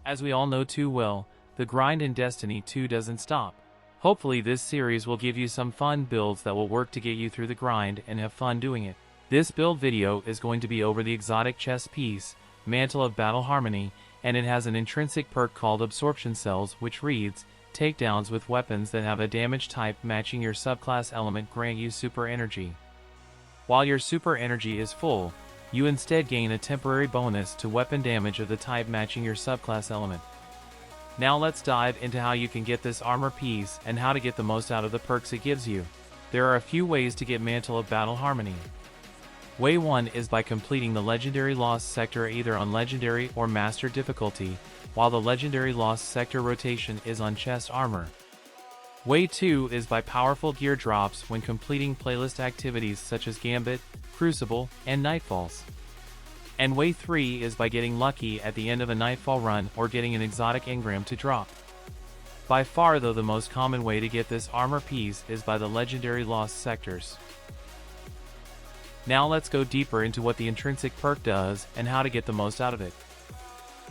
As we all know too well, the grind in Destiny 2 doesn't stop. Hopefully this series will give you some fun builds that will work to get you through the grind and have fun doing it. This build video is going to be over the exotic chest piece, Mantle of Battle Harmony, and it has an intrinsic perk called Absorption Cells, which reads, takedowns with weapons that have a damage type matching your subclass element grant you super energy. While your super energy is full, you instead gain a temporary bonus to weapon damage of the type matching your subclass element. Now let's dive into how you can get this armor piece and how to get the most out of the perks it gives you. There are a few ways to get Mantle of Battle Harmony. Way 1 is by completing the Legendary Lost Sector either on Legendary or Master difficulty, while the Legendary Lost Sector rotation is on Chest Armor. Way 2 is by powerful gear drops when completing playlist activities such as Gambit, Crucible, and Nightfalls. And Way 3 is by getting lucky at the end of a Nightfall run or getting an exotic engram to drop. By far though the most common way to get this armor piece is by the Legendary Lost Sectors. Now let's go deeper into what the intrinsic perk does and how to get the most out of it.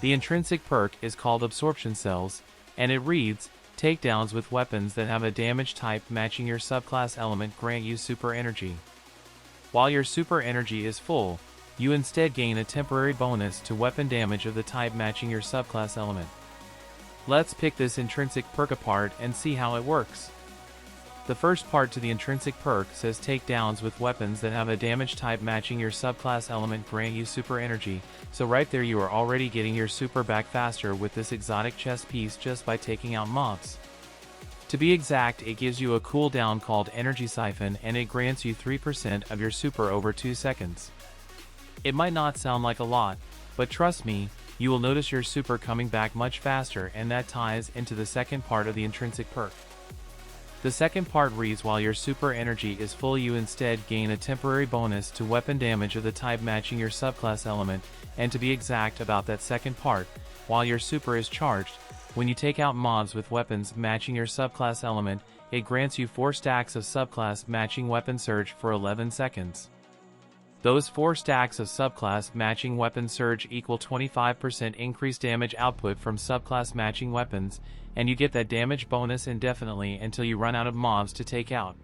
The intrinsic perk is called Absorption Cells, and it reads, takedowns with weapons that have a damage type matching your subclass element grant you super energy. While your super energy is full, you instead gain a temporary bonus to weapon damage of the type matching your subclass element. Let's pick this intrinsic perk apart and see how it works. The first part to the intrinsic perk says takedowns with weapons that have a damage type matching your subclass element grant you super energy, so right there you are already getting your super back faster with this exotic chest piece just by taking out mobs. To be exact, it gives you a cooldown called Energy Siphon and it grants you 3% of your super over 2 seconds. It might not sound like a lot, but trust me, you will notice your super coming back much faster, and that ties into the second part of the intrinsic perk. The second part reads, while your super energy is full you instead gain a temporary bonus to weapon damage of the type matching your subclass element, and to be exact about that second part, while your super is charged, when you take out mobs with weapons matching your subclass element, it grants you 4 stacks of subclass matching weapon surge for 11 seconds. Those 4 stacks of subclass matching weapon surge equal 25% increased damage output from subclass matching weapons, and you get that damage bonus indefinitely until you run out of mobs to take out.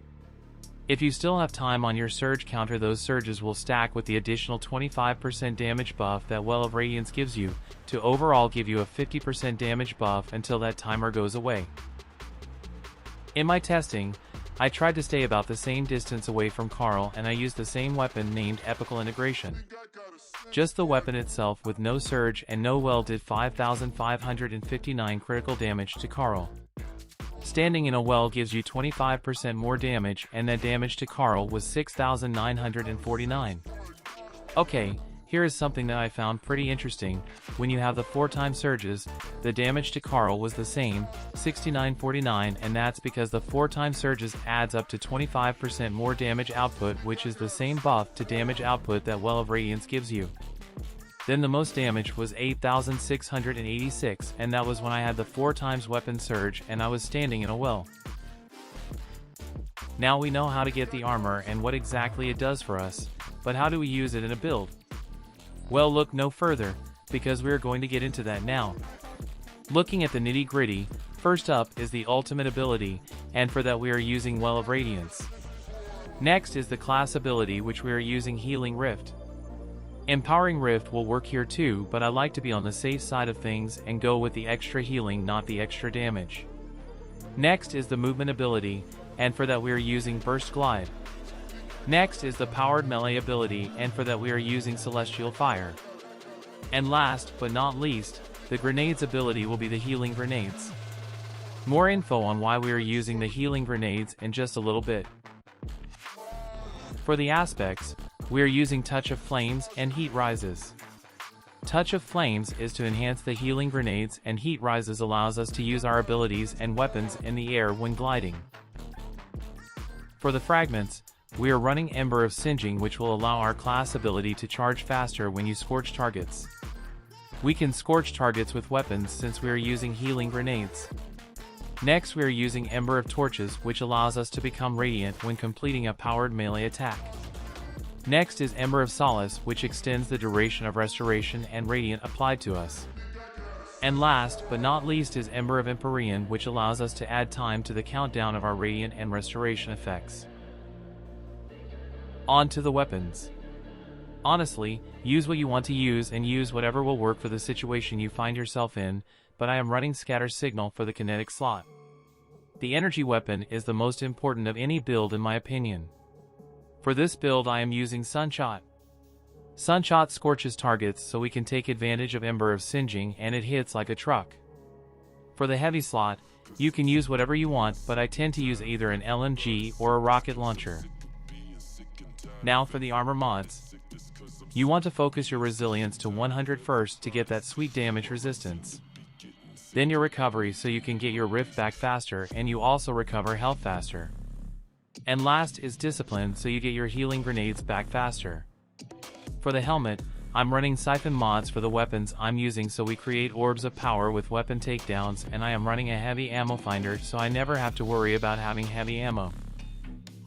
If you still have time on your surge counter, those surges will stack with the additional 25% damage buff that Well of Radiance gives you, to overall give you a 50% damage buff until that timer goes away. In my testing, I tried to stay about the same distance away from Carl, and I used the same weapon named Epical Integration. Just the weapon itself with no surge and no well did 5,559 critical damage to Carl. Standing in a well gives you 25% more damage, and that damage to Carl was 6,949. Okay, here is something that I found pretty interesting. When you have the 4-time surges, the damage to Carl was the same, 6949, and that's because the 4-time surges adds up to 25% more damage output, which is the same buff to damage output that Well of Radiance gives you. Then the most damage was 8,686, and that was when I had the 4 times weapon surge and I was standing in a well. Now we know how to get the armor and what exactly it does for us, but how do we use it in a build? Well, look no further, because we are going to get into that now. Looking at the nitty-gritty, first up is the ultimate ability, and for that we are using Well of Radiance. Next is the class ability, which we are using Healing Rift. Empowering Rift will work here too, but I like to be on the safe side of things and go with the extra healing, not the extra damage. Next is the movement ability, and for that we are using Burst Glide. Next is the powered melee ability, and for that we are using Celestial Fire. And last, but not least, the grenades ability will be the Healing Grenades. More info on why we are using the Healing Grenades in just a little bit. For the aspects, we are using Touch of Flames and Heat Rises. Touch of Flames is to enhance the Healing Grenades, and Heat Rises allows us to use our abilities and weapons in the air when gliding. For the fragments, we are running Ember of Singeing, which will allow our class ability to charge faster when you scorch targets. We can scorch targets with weapons since we are using Healing Grenades. Next we are using Ember of Torches, which allows us to become radiant when completing a powered melee attack. Next is Ember of Solace, which extends the duration of restoration and radiant applied to us. And last but not least is Ember of Empyrean, which allows us to add time to the countdown of our Radiant and Restoration effects. On to the weapons. Honestly, use what you want to use and use whatever will work for the situation you find yourself in, but I am running Scatter Signal for the kinetic slot. The energy weapon is the most important of any build in my opinion. For this build I am using Sunshot. Sunshot scorches targets so we can take advantage of Ember of Singeing, and it hits like a truck. For the heavy slot, you can use whatever you want, but I tend to use either an LMG or a rocket launcher. Now for the armor mods. You want to focus your resilience to 100 first to get that sweet damage resistance. Then your recovery so you can get your rift back faster and you also recover health faster. And last is discipline so you get your healing grenades back faster. For the helmet, I'm running siphon mods for the weapons I'm using so we create orbs of power with weapon takedowns, and I am running a heavy ammo finder so I never have to worry about having heavy ammo.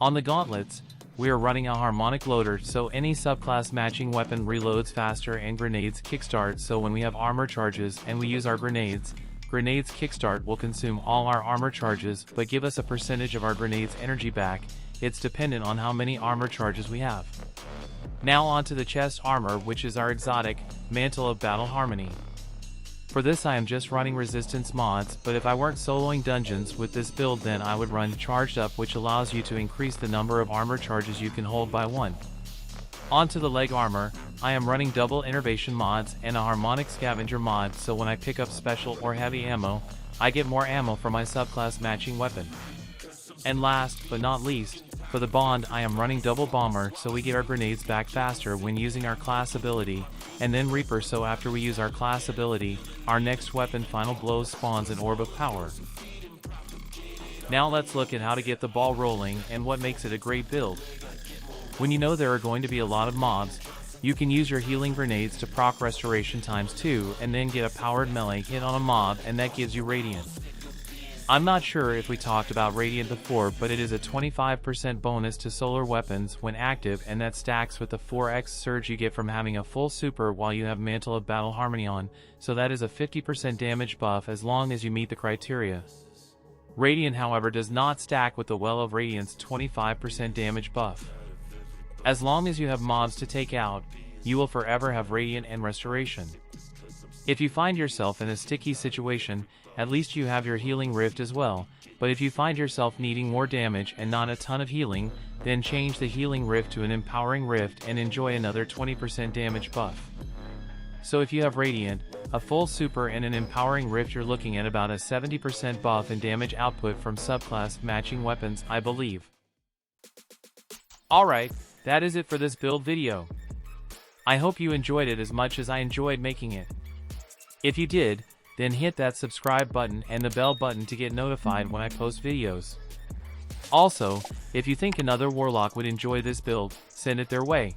On the gauntlets, we are running a harmonic loader so any subclass matching weapon reloads faster, and grenades kickstart so when we have armor charges and we use our grenades kickstart will consume all our armor charges but give us a percentage of our grenades energy back. It's dependent on how many armor charges we have. Now on to the chest armor, which is our exotic Mantle of Battle Harmony. For this I am just running resistance mods, but if I weren't soloing dungeons with this build then I would run Charged Up, which allows you to increase the number of armor charges you can hold by 1. On to the leg armor, I am running double innervation mods and a harmonic scavenger mod so when I pick up special or heavy ammo, I get more ammo for my subclass matching weapon. And last but not least, for the bond I am running double bomber so we get our grenades back faster when using our class ability, and then Reaper so after we use our class ability, our next weapon Final Blows spawns an orb of power. Now let's look at how to get the ball rolling and what makes it a great build. When you know there are going to be a lot of mobs, you can use your healing grenades to proc restoration ×2 and then get a powered melee hit on a mob, and that gives you Radiant. I'm not sure if we talked about Radiant before, but it is a 25% bonus to solar weapons when active, and that stacks with the 4x surge you get from having a full super while you have Mantle of Battle Harmony on, so that is a 50% damage buff as long as you meet the criteria. Radiant however does not stack with the Well of Radiant's 25% damage buff. As long as you have mobs to take out, you will forever have Radiant and Restoration. If you find yourself in a sticky situation, at least you have your healing rift as well, but if you find yourself needing more damage and not a ton of healing, then change the healing rift to an empowering rift and enjoy another 20% damage buff. So if you have Radiant, a full super and an empowering rift, you're looking at about a 70% buff in damage output from subclass matching weapons, I believe. Alright, that is it for this build video. I hope you enjoyed it as much as I enjoyed making it. If you did, then hit that subscribe button and the bell button to get notified when I post videos. Also, if you think another warlock would enjoy this build, send it their way.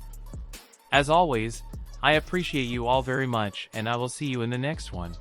As always, I appreciate you all very much, and I will see you in the next one.